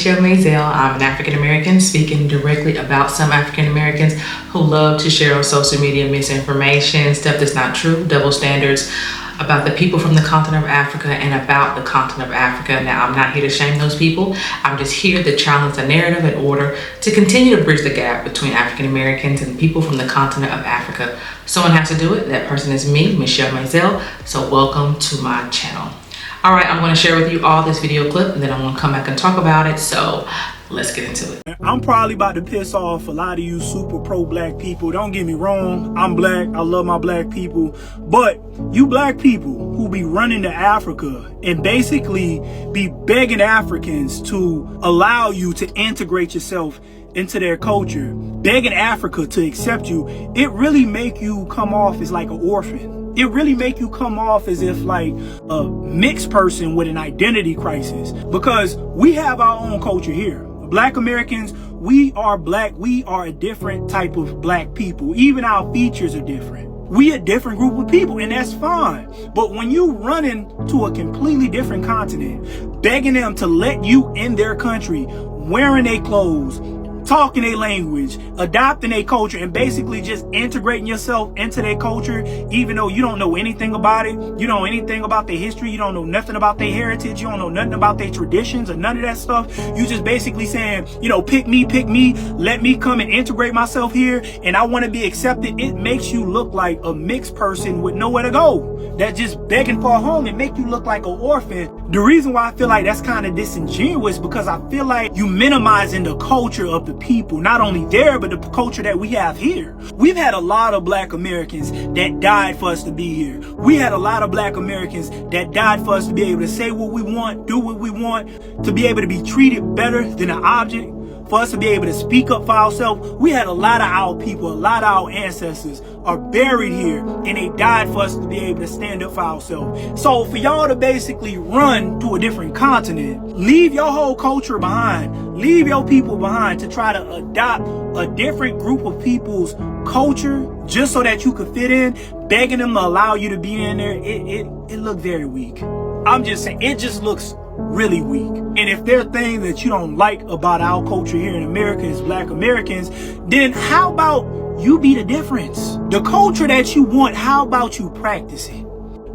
Michele Mazelleغ. I'm an African American speaking directly about some African Americans who love to share on social media misinformation, stuff that's not true, double standards about the people from the continent of Africa and about the continent of Africa. Now, I'm not here to shame those people. I'm just here to challenge the narrative in order to continue to bridge the gap between African Americans and people from the continent of Africa. Someone has to do it. That person is me, Michele Mazelleغ. So welcome to my channel. All right, I'm going to share with you all this video clip and then I'm going to come back and talk about it. So let's get into it. I'm probably about to piss off a lot of you super pro-black people. Don't get me wrong. I'm black. I love my black people. But you black people who be running to Africa and basically be begging Africans to allow you to integrate yourself into their culture, begging Africa to accept you, it really make you come off as like an orphan. It really make you come off as if like a mixed person with an identity crisis, because we have our own culture here. Black Americans, we are black. We are a different type of black people. Even our features are different. We a different group of people, and that's fine. But when you running to a completely different continent, begging them to let you in their country, wearing their clothes, talking their language, adopting their culture, and basically just integrating yourself into their culture, even though you don't know anything about it, you don't know anything about their history, you don't know nothing about their heritage, you don't know nothing about their traditions or none of that stuff. You just basically saying, you know, pick me, let me come and integrate myself here, and I want to be accepted. It makes you look like a mixed person with nowhere to go, that just begging for a home, and make you look like an orphan. The reason why I feel like that's kind of disingenuous, because I feel like you minimizing the culture of the people, not only there, but the culture that we have here. We've had a lot of black Americans that died for us to be here. We had a lot of black Americans that died for us to be able to say what we want, do what we want, to be able to be treated better than an object, for us to be able to speak up for ourselves. We had a lot of our people, a lot of our ancestors are buried here, and they died for us to be able to stand up for ourselves. So for y'all to basically run to a different continent, leave your whole culture behind, leave your people behind to try to adopt a different group of people's culture just so that you could fit in, begging them to allow you to be in there, it looked very weak. I'm just saying, it just looks really weak. And if there are things that you don't like about our culture here in America as black Americans, then how about you be the difference? The culture that you want, how about you practice it?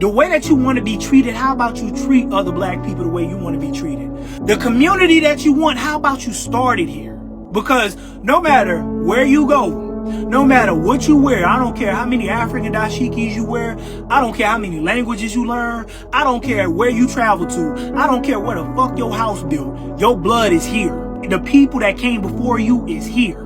The way that you want to be treated, how about you treat other black people the way you want to be treated? The community that you want, how about you start it here? Because no matter where you go, no matter what you wear, I don't care how many African dashikis you wear, I don't care how many languages you learn, I don't care where you travel to, I don't care where the fuck your house built, your blood is here. The people that came before you is here.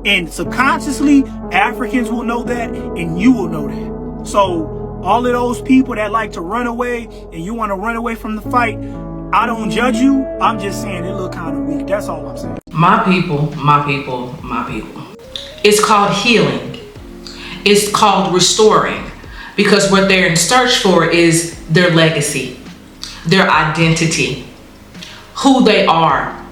And subconsciously, Africans will know that, and you will know that. So all of those people that like to run away, and you want to run away from the fight, I don't judge you. I'm just saying it look kind of weak. That's all I'm saying. My people, my people, my people. It's called healing. It's called restoring, because what they're in search for is their legacy, their identity, who they are.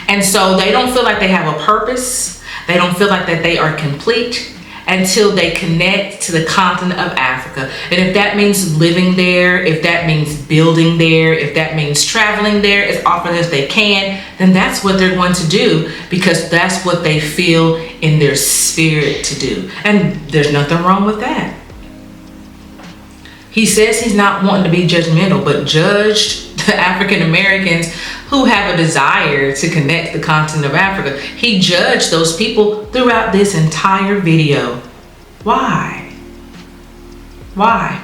And so they don't feel like they have a purpose. They don't feel like that they are complete until they connect to the continent of Africa. And if that means living there, if that means building there, if that means traveling there as often as they can, then that's what they're going to do, because that's what they feel in their spirit to do. And there's nothing wrong with that. He says he's not wanting to be judgmental, but judged the African Americans who have a desire to connect the continent of Africa. He judged those people throughout this entire video. Why? Why?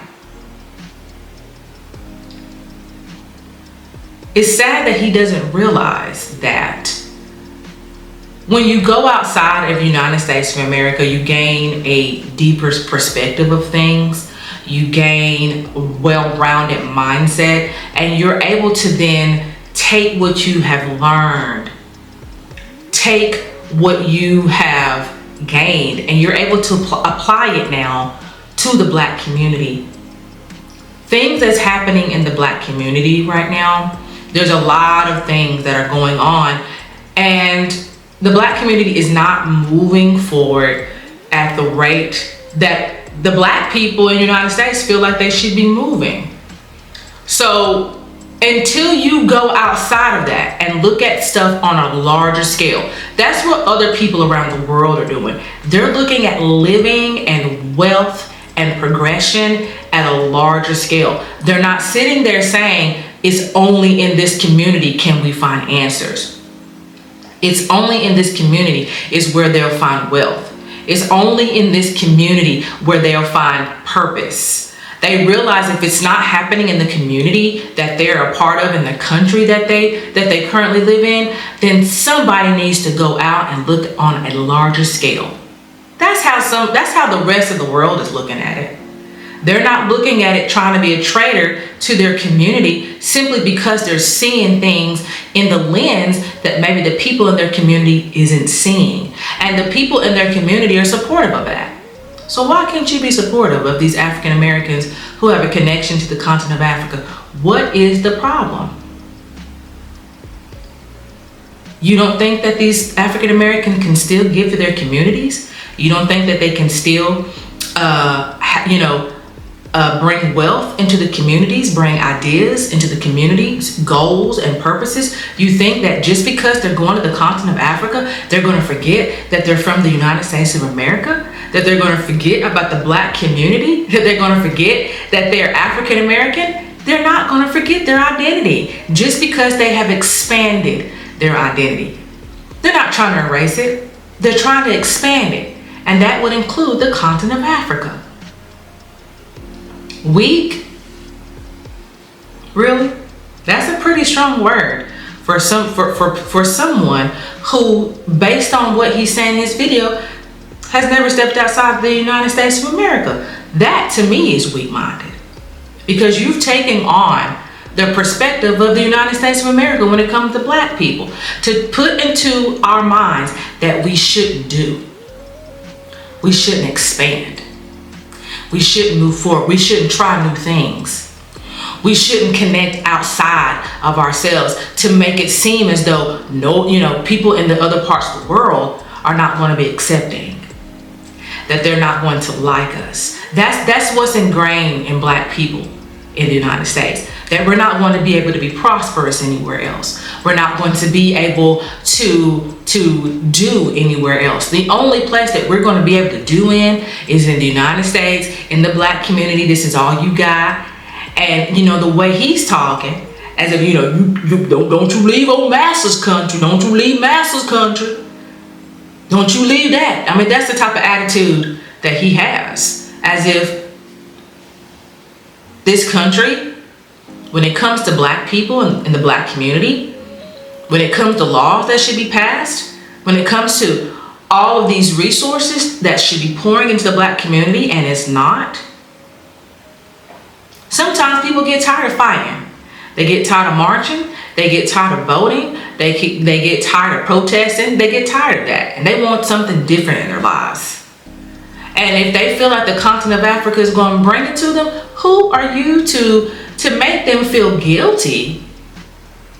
It's sad that he doesn't realize that when you go outside of the United States of America, you gain a deeper perspective of things. You gain a well-rounded mindset, and you're able to then take what you have learned, take what you have gained, and you're able to apply it now to the black community. Things that's happening in the black community right now, there's a lot of things that are going on, and the black community is not moving forward at the rate that the black people in the United States feel like they should be moving. So Until you go outside of that and look at stuff on a larger scale. That's what other people around the world are doing. They're looking at living and wealth and progression at a larger scale. They're not sitting there saying, it's only in this community can we find answers. It's only in this community is where they'll find wealth. It's only in this community where they'll find purpose. They realize if it's not happening in the community that they're a part of, in the country that they currently live in, then somebody needs to go out and look on a larger scale. That's how the rest of the world is looking at it. They're not looking at it trying to be a traitor to their community simply because they're seeing things in the lens that maybe the people in their community isn't seeing. And the people in their community are supportive of that. So why can't you be supportive of these African Americans who have a connection to the continent of Africa? What is the problem? You don't think that these African Americans can still give to their communities? You don't think that they can still, bring wealth into the communities, bring ideas into the communities, goals and purposes? You think that just because they're going to the continent of Africa, they're going to forget that they're from the United States of America? That they're going to forget about the black community? That they're going to forget that they're African American? They're not going to forget their identity just because they have expanded their identity. They're not trying to erase it. They're trying to expand it. And that would include the continent of Africa. Weak? Really? That's a pretty strong word for someone who, based on what he's saying in his video, has never stepped outside the United States of America. That to me is weak-minded, because you've taken on the perspective of the United States of America when it comes to black people, to put into our minds that we shouldn't do. We shouldn't expand. We shouldn't move forward. We shouldn't try new things. We shouldn't connect outside of ourselves to make it seem as though people in the other parts of the world are not going to be accepting, that they're not going to like us. That's what's ingrained in black people in the United States, that we're not going to be able to be prosperous anywhere else. We're not going to be able to do anywhere else. The only place that we're going to be able to do in is in the United States, in the black community. This is all you got. And the way he's talking, as if you don't you leave old master's country, don't you leave master's country, don't you leave that. I mean, that's the type of attitude that he has, as if this country, when it comes to black people in the black community, when it comes to laws that should be passed, when it comes to all of these resources that should be pouring into the black community, and it's not. Sometimes people get tired of fighting. They get tired of marching. They get tired of voting. They get tired of protesting. They get tired of that, and they want something different in their lives. And if they feel like the continent of Africa is going to bring it to them, who are you to make them feel guilty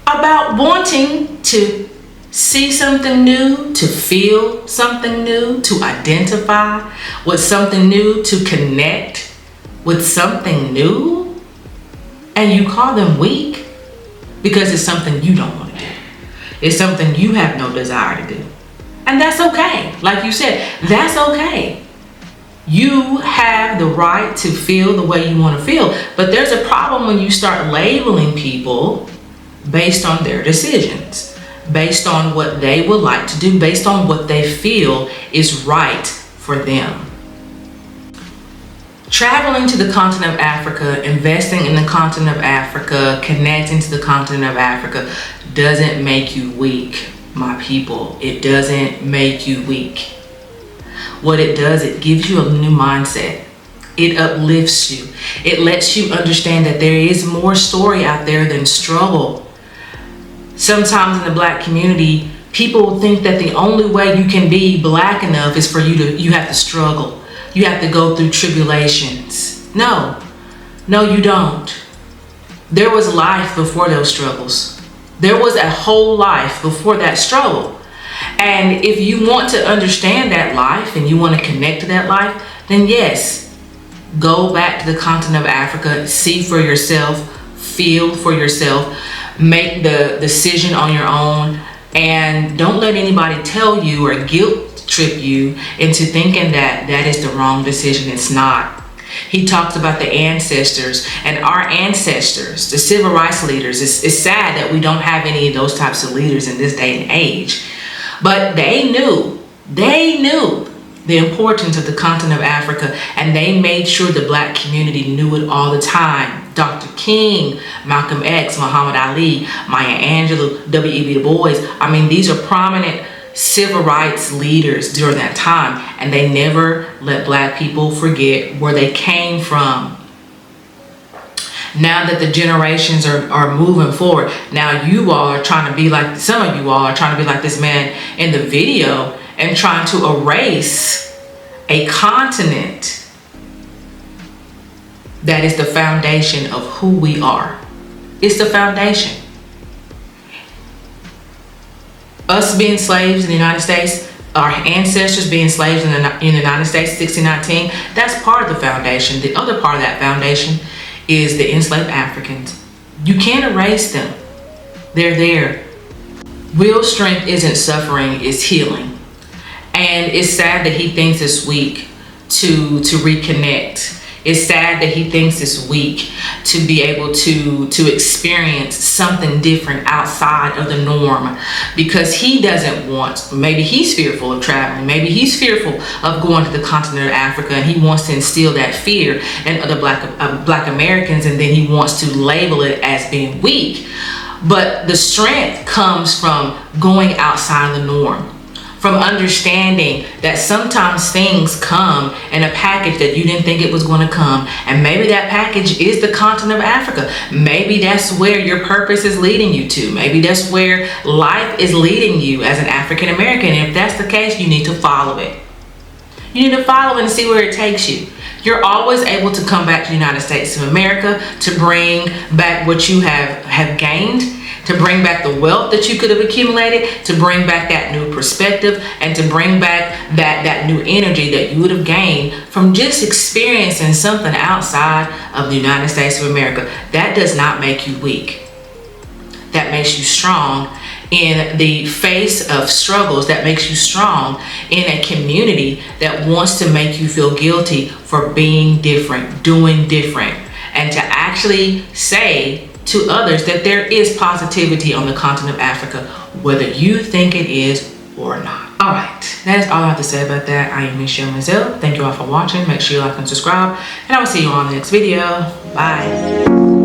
about wanting to see something new, to feel something new, to identify with something new, to connect with something new, and you call them weak because it's something you don't want to do. It's something you have no desire to do. And that's okay. Like you said, that's okay. You have the right to feel the way you want to feel, but there's a problem when you start labeling people based on their decisions, based on what they would like to do, based on what they feel is right for them. Traveling to the continent of Africa, investing in the continent of Africa, connecting to the continent of Africa doesn't make you weak, my people. It doesn't make you weak. What it does, it gives you a new mindset. It uplifts you. It lets you understand that there is more story out there than struggle. Sometimes in the black community, people think that the only way you can be black enough is for you have to struggle. You have to go through tribulations. No, you don't. There was life before those struggles. There was a whole life before that struggle. And if you want to understand that life and you want to connect to that life, then yes, go back to the continent of Africa, see for yourself, feel for yourself, make the decision on your own, and don't let anybody tell you or guilt trip you into thinking that that is the wrong decision. It's not. He talks about the ancestors, and our ancestors, the civil rights leaders. It's sad that we don't have any of those types of leaders in this day and age, but they knew the importance of the continent of Africa, and they made sure the black community knew it all the time. Dr. King, Malcolm X, Muhammad Ali, Maya Angelou, W.E.B. Du Bois. I mean, these are prominent civil rights leaders during that time, and they never let black people forget where they came from. Now that the generations are moving forward, now you all are trying to be like, some of you all are trying to be like this man in the video and trying to erase a continent that is the foundation of who we are. It's the foundation. Us being slaves in the United States, our ancestors being slaves in the United States, 1619, that's part of the foundation. The other part of that foundation is the enslaved Africans. You can't erase them. They're there. Real strength isn't suffering, it's healing. And it's sad that he thinks it's weak to reconnect. It's sad that he thinks it's weak to be able to experience something different outside of the norm, because he doesn't want, maybe he's fearful of traveling, maybe he's fearful of going to the continent of Africa, and he wants to instill that fear in other black Americans, and then he wants to label it as being weak. But the strength comes from going outside the norm, from understanding that sometimes things come in a package that you didn't think it was going to come, and maybe that package is the continent of Africa. Maybe that's where your purpose is leading you to. Maybe that's where life is leading you as an African American. And if that's the case, you need to follow it. You need to follow it and see where it takes you. You're always able to come back to the United States of America to bring back what you have gained, to bring back the wealth that you could have accumulated, to bring back that new perspective, and to bring back that new energy that you would have gained from just experiencing something outside of the United States of America. That does not make you weak. That makes you strong in the face of struggles, that makes you strong in a community that wants to make you feel guilty for being different, doing different, and to actually say to others that there is positivity on the continent of Africa, whether you think it is or not. All right, that is all I have to say about that. I am Michele Mazelleغ. Thank you all for watching. Make sure you like and subscribe, and I will see you on the next video. Bye.